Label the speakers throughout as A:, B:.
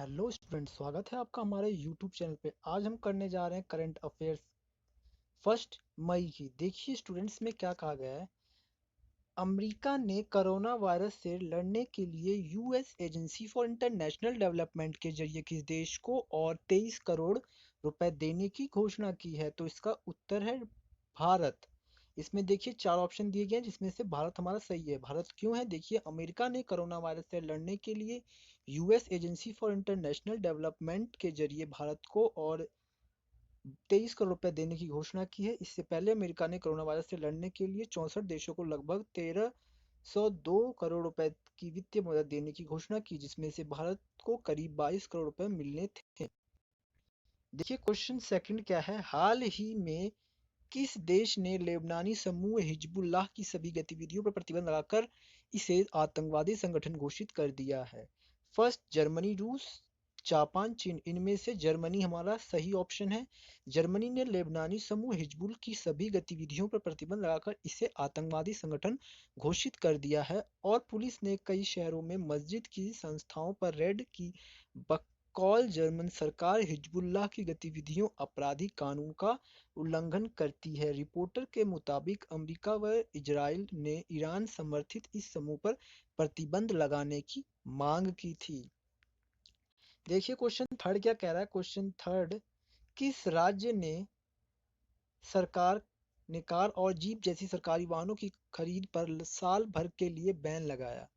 A: Hello student, स्वागत है आपका हमारे यूट्यूब चैनल पे। आज हम करने जा रहे हैं करंट अफेयर्स 1 मई की। देखिए स्टूडेंट्स, में क्या कहा गया है। अमेरिका ने कोरोना वायरस से लड़ने के लिए US agency for international development के जरिए किस देश को और 23 करोड़ रुपए देने की घोषणा की है। तो इसका उत्तर है भारत। इसमें देखिए 4 ऑप्शन दिए गए हैं जिसमें से भारत हमारा सही है। भारत क्यों है? देखिए, अमेरिका ने कोरोना वायरस से लड़ने के लिए US agency for international development के जरिए भारत को और 23 करोड़ रुपए देने की घोषणा की है। इससे पहले अमेरिका ने कोरोना वायरस से लड़ने के लिए 64 देशों को लगभग 1302 करोड़ रुपए की वित्तीय मदद देने की घोषणा की, जिसमें से भारत को करीब 22 करोड़ रुपए मिलने थे। देखिए क्वेश्चन सेकंड क्या है। हाल ही में किस देश ने लेबनानी समूह हिजबुल्लाह की सभी गतिविधियों पर प्रतिबंध लगाकर इसे आतंकवादी संगठन घोषित कर दिया है? फर्स्ट, जर्मनी, रूस, जापान, चीन। इनमें से जर्मनी हमारा सही ऑप्शन है। जर्मनी ने लेबनानी समूह हिजबुल की सभी गतिविधियों पर प्रतिबंध लगाकर इसे आतंकवादी संगठन घोषित कर दिया है। और पुलिस ने कई शहरों में मस्जिद की संस्थाओं पर रेड की बकौल जर्मन सरकार हिजबुल्लाह की गतिविधियों आपराधिक कानून का उल्लंघन करती है। रिपोर्टर के मुताबिक अमेरिका व इजराइल ने ईरान समर्थित इस समूह पर प्रतिबंध लगाने की मांग की थी। देखिए क्वेश्चन थर्ड क्या कह रहा है। क्वेश्चन थर्ड, किस राज्य ने सरकार ने कार और जीप जैसी सरकारी वाहनों की खरीद पर साल भर के लिए बैन लगाया?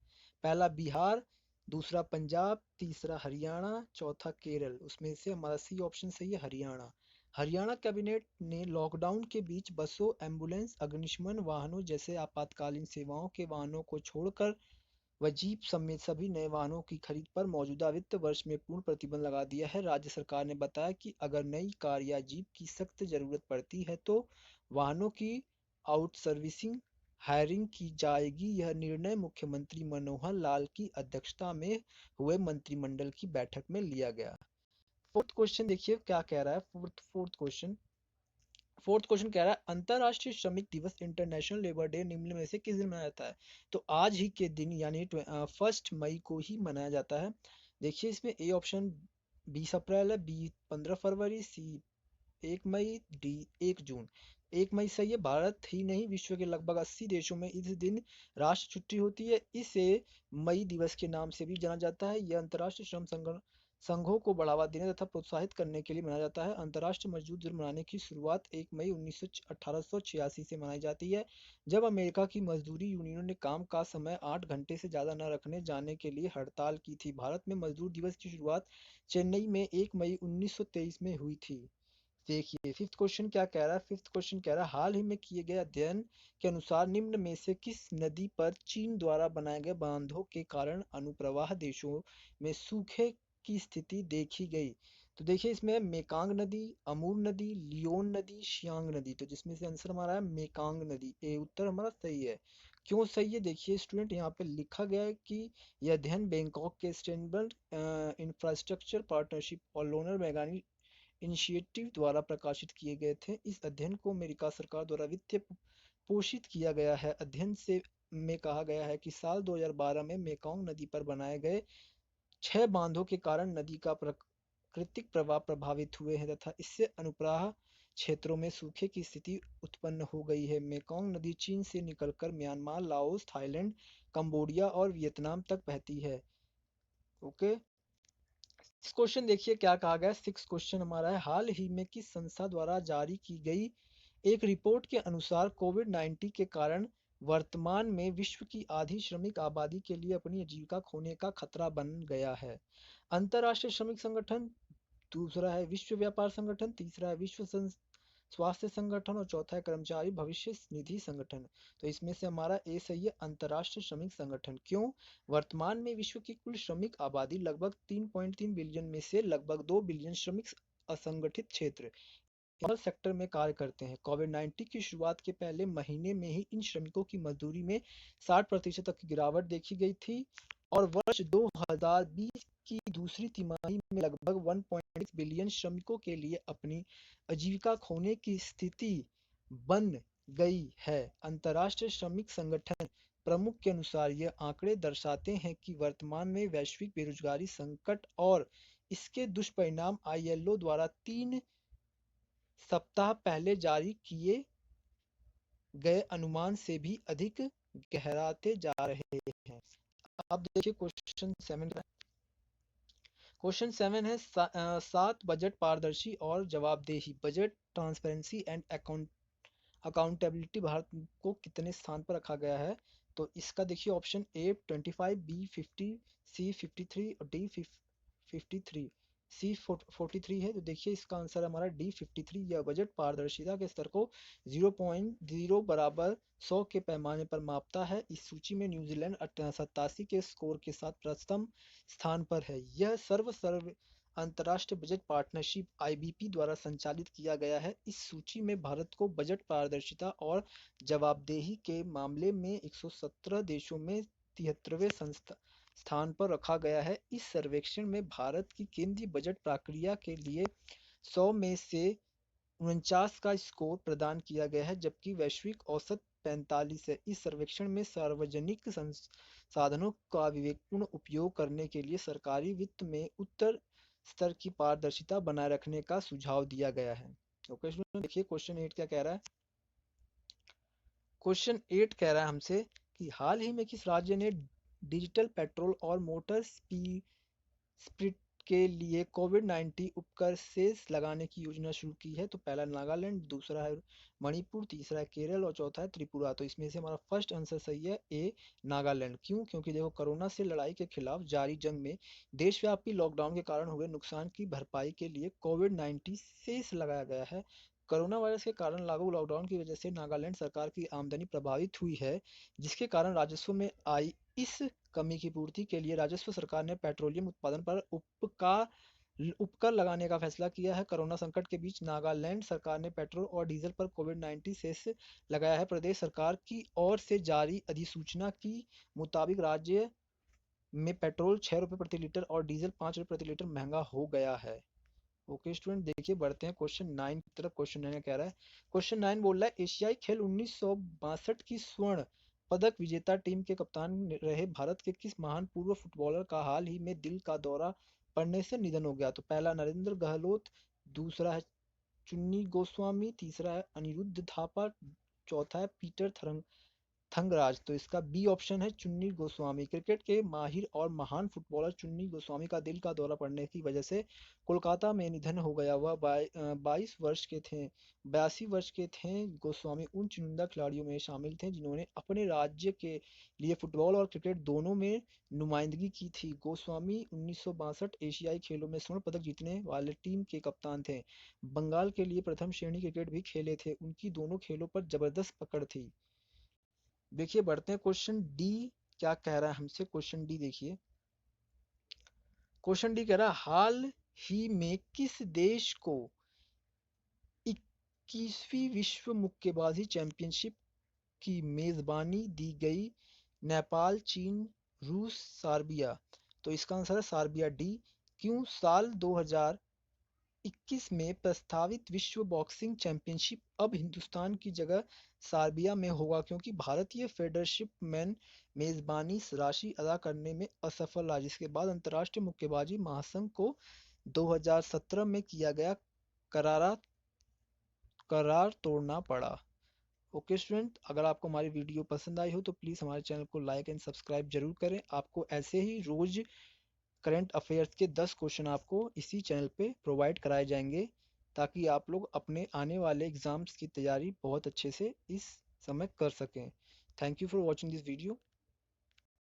A: पहला बिहार, दूसरा पंजाब, तीसरा हरियाणा, चौथा केरल। उसमें से हमारा सी ऑप्शन सही है, हरियाणा। हरियाणा कैबिनेट ने लॉकडाउन के बीच बसों, एम्बुलेंस, अग्निशमन वाहनों जैसे आपातकालीन सेवाओं के वाहनों को छोड़कर व जीप समेत सभी नए वाहनों की खरीद पर मौजूदा वित्त वर्ष में पूर्ण प्रतिबंध लगा दिया है। राज्य सरकार ने बताया कि अगर नई कार या जीप की सख्त जरूरत पड़ती है तो वाहनों की आउटसर्विसिंग हायरिंग की जाएगी। यह निर्णय मुख्यमंत्री मनोहर लाल की अध्यक्षता में हुए मंत्रिमंडल की बैठक में लिया गया। फोर्थ क्वेश्चन देखिए क्या कह रहा है। फोर्थ क्वेश्चन कह रहा है, अंतरराष्ट्रीय श्रमिक दिवस इंटरनेशनल लेबर डे निम्न में से किस दिन मनाया जाता है? तो आज ही के दिन यानी 1 मई को ही मनाया जाता है। देखिए इसमें ए ऑप्शन 20 अप्रैल है, बी 15 फरवरी, सी 1 मई, डी 1 जून। 1 मई सही है। भारत ही नहीं, विश्व के लगभग 80 देशों में इस दिन राष्ट्र छुट्टी होती है। इसे मई दिवस के नाम से भी जाना जाता है। यह अंतर्राष्ट्रीय श्रम संघों को बढ़ावा देने तथा प्रोत्साहित करने के लिए मनाया जाता है। अंतर्राष्ट्रीय मजदूर दिवस मनाने की शुरुआत 1 मई 1886 से मनाई जाती है, जब अमेरिका की मजदूरी यूनियनों ने काम का समय 8 घंटे से ज़्यादा न रखने जाने के लिए हड़ताल की थी। भारत में मजदूर दिवस की शुरुआत चेन्नई में 1 मई 1923 में हुई थी। देखिए फिफ्थ क्वेश्चन क्या कह रहा है। फिफ्थ क्वेश्चन कह रहा है, हाल ही में किए गए अध्ययन के अनुसार निम्न में से किस नदी पर चीन द्वारा बनाए गए बांधों के कारण अनुप्रवाह देशों में सूखे की स्थिति देखी गई? तो देखिए इसमें मेकांग नदी, अमूर नदी, लियोन नदी, शियांग नदी। तो जिसमें से आंसर हमारा है मेकांग नदी। ए उत्तर हमारा सही है। क्यों सही है? देखिए स्टूडेंट, यहाँ पे लिखा गया है कि यह अध्ययन बैंकॉक के सस्टेनेबल इंफ्रास्ट्रक्चर पार्टनरशिप और लोनर मैगानी इनिशिएटिव द्वारा प्रकाशित किए गए थे। इस अध्ययन को अमेरिका सरकार द्वारा वित्तीय पोषित किया गया है। अध्ययन से में कहा गया है कि साल 2012 में मेकॉन्ग नदी पर बनाए गए 6 बांधों के कारण नदी का प्राकृतिक प्रवाह प्रभावित हुए हैं तथा इससे अनुप्रवाह क्षेत्रों में सूखे की स्थिति उत्पन्न हो गई है। मेकॉन्ग नदी चीन से निकलकर म्यांमार, लाओस, थाईलैंड, कंबोडिया और वियतनाम तक बहती है। ओके, क्वेश्चन देखिए क्या कहा गया। सिक्स क्वेश्चन हमारा है, हाल ही में किस संस्था द्वारा जारी की गई एक रिपोर्ट के अनुसार कोविड-19 के कारण वर्तमान में विश्व की आधी श्रमिक आबादी के लिए अपनी आजीविका खोने का खतरा बन गया है? अंतरराष्ट्रीय श्रमिक संगठन, दूसरा है विश्व व्यापार संगठन, तीसरा है स्वास्थ्य संगठन और चौथा है कर्मचारी भविष्य निधि संगठन। तो इसमें से हमारा ए सही है, अंतरराष्ट्रीय श्रमिक संगठन। क्यों? वर्तमान में विश्व की कुल श्रमिक आबादी लगभग 3.3 बिलियन में से लगभग 2 बिलियन श्रमिक असंगठित क्षेत्र सेक्टर में कार्य करते हैं। कोविड-19 की शुरुआत के पहले महीने में ही इन श्रमिकों की मजदूरी में 60% तक की गिरावट देखी गई थी और वर्ष 2020 की दूसरी तिमाही में लगभग 1.6 बिलियन श्रमिकों के लिए अपनी आजीविका खोने की स्थिति बन गई है। अंतर्राष्ट्रीय श्रमिक संगठन प्रमुख के अनुसार यह आंकड़े दर्शाते हैं कि वर्तमान में वैश्विक बेरोजगारी संकट और इसके दुष्परिणाम आईएलओ द्वारा 3 सप्ताह पहले जारी किए गए अनुमान से भी अधिक गहराते जा रहे हैं। अब देखिए क्वेश्चन 7। क्वेश्चन 7 है 7 बजट पारदर्शी और जवाबदेही, budget transparency and accountability Bharat को कितने स्थान पर रखा गया है? तो इसका देखिए ऑप्शन ए 25, बी 50, सी 53 और डी 53। सी 43 है, तो देखिए इसका आंसर हमारा डी 53। यह बजट पारदर्शिता के स्तर को 0.0 बराबर 100 के पैमाने पर मापता है। इस सूची में न्यूजीलैंड 87 के स्कोर के साथ प्रथम स्थान पर है। यह सर्व अंतर्राष्ट्रीय बजट पार्टनरशिप आईबीपी द्वारा संचालित किया गया है। इस सूची में भारत को बजट पारदर्शिता और जवाबदेही के मामले में 117 देशों में 73वें स्थान पर रखा गया है। इस सर्वेक्षण में भारत की केंद्रीय बजट प्रक्रिया के लिए 100 में से 49 का स्कोर प्रदान किया गया है, जबकि वैश्विक औसत 45 है। इस सर्वेक्षण में सार्वजनिक संसाधनों का विवेकपूर्ण उपयोग करने के लिए सरकारी वित्त में उच्च स्तर की पारदर्शिता बनाए रखने का सुझाव दिया गया है। ओके स्टूडेंट, देखिए क्वेश्चन 8 क्या कह रहा है। क्वेश्चन 8 कह रहा है हमसे कि हाल ही में किस राज्य ने डिजिटल पेट्रोल और मोटर स्पिरिट के लिए कोविड-19 उपकर सेस लगाने की योजना शुरू की है? तो पहला नागालैंड, दूसरा है मणिपुर, तीसरा है केरल और चौथा है त्रिपुरा। तो इसमें से हमारा फर्स्ट आंसर सही है ए नागालैंड। क्यों? क्योंकि देखो कोरोना से लड़ाई के खिलाफ जारी जंग में देशव्यापी लॉकडाउन के कारण हुए नुकसान की भरपाई के लिए कोविड-19 सेस लगाया गया है। कोरोना वायरस के कारण लागू लॉकडाउन की वजह से नागालैंड सरकार की आमदनी प्रभावित हुई है, जिसके कारण राजस्व में आई इस कमी की पूर्ति के लिए राजस्व सरकार ने पेट्रोलियम उत्पादन पर उपकर लगाने का फैसला किया है। कोरोना संकट के बीच नागालैंड सरकार ने पेट्रोल और डीजल पर कोविड-19 सेस लगाया है। प्रदेश सरकार की ओर से जारी अधिसूचना के मुताबिक राज्य में पेट्रोल 6 रुपये प्रति लीटर और डीजल 5 रुपये प्रति लीटर महंगा हो गया है। ओके स्टूडेंट, देखिए बढ़ते हैं क्वेश्चन 9 की तरफ। क्वेश्चन 9 कह रहा है, क्वेश्चन 9 बोल रहा है एशियाई खेल 1962 की स्वर्ण पदक विजेता टीम के कप्तान रहे भारत के किस महान पूर्व फुटबॉलर का हाल ही में दिल का दौरा पड़ने से निधन हो गया? तो पहला नरेंद्र गहलोत, दूसरा है चुन्नी गोस्वामी, तीसरा है अनिरुद्ध थापा, चौथा है पीटर थंगराज। तो इसका बी ऑप्शन है चुन्नी गोस्वामी। क्रिकेट के माहिर और महान फुटबॉलर चुन्नी गोस्वामी का दिल का दौरा पड़ने की वजह से कोलकाता में निधन हो गया। वह 82 वर्ष के थे। गोस्वामी उन चुनिंदा खिलाड़ियों में शामिल थे जिन्होंने अपने राज्य के लिए फुटबॉल और क्रिकेट दोनों में नुमाइंदगी की थी। गोस्वामी 1962 एशियाई खेलों में स्वर्ण पदक जीतने वाले टीम के कप्तान थे। बंगाल के लिए प्रथम श्रेणी क्रिकेट भी खेले थे। उनकी दोनों खेलों पर जबरदस्त पकड़ थी। देखिए बढ़ते हैं क्वेश्चन डी क्या कह रहा है हमसे। क्वेश्चन डी देखिए, क्वेश्चन डी कह रहा है हाल ही में किस देश को 21वीं विश्व मुक्केबाजी चैंपियनशिप की मेजबानी दी गई? नेपाल, चीन, रूस, सार्बिया। तो इसका आंसर है सार्बिया डी। क्यों? साल 2021 में प्रस्तावित विश्व बॉक्सिंग चैंपियनशिप अब हिंदुस्तान की जगह सार्बिया में होगा, क्योंकि भारतीय फेडरेशन मेजबानी राशि अदा करने में असफल रहा, जिसके बाद अंतर्राष्ट्रीय मुक्केबाजी महासंघ को 2017 में किया गया करार तोड़ना पड़ा। ओके स्टूडेंट, अगर आपको हमारी वीडियो पसंद आई हो तो प्लीज़ हमारे चैनल को लाइक एंड सब्सक्राइब जरूर करें। आपको ऐसे ही रोज करंट अफेयर्स के 10 क्वेश्चन आपको इसी चैनल पे प्रोवाइड कराए जाएंगे, ताकि आप लोग अपने आने वाले एग्जाम्स की तैयारी बहुत अच्छे से इस समय कर सकें। Thank you for watching this video.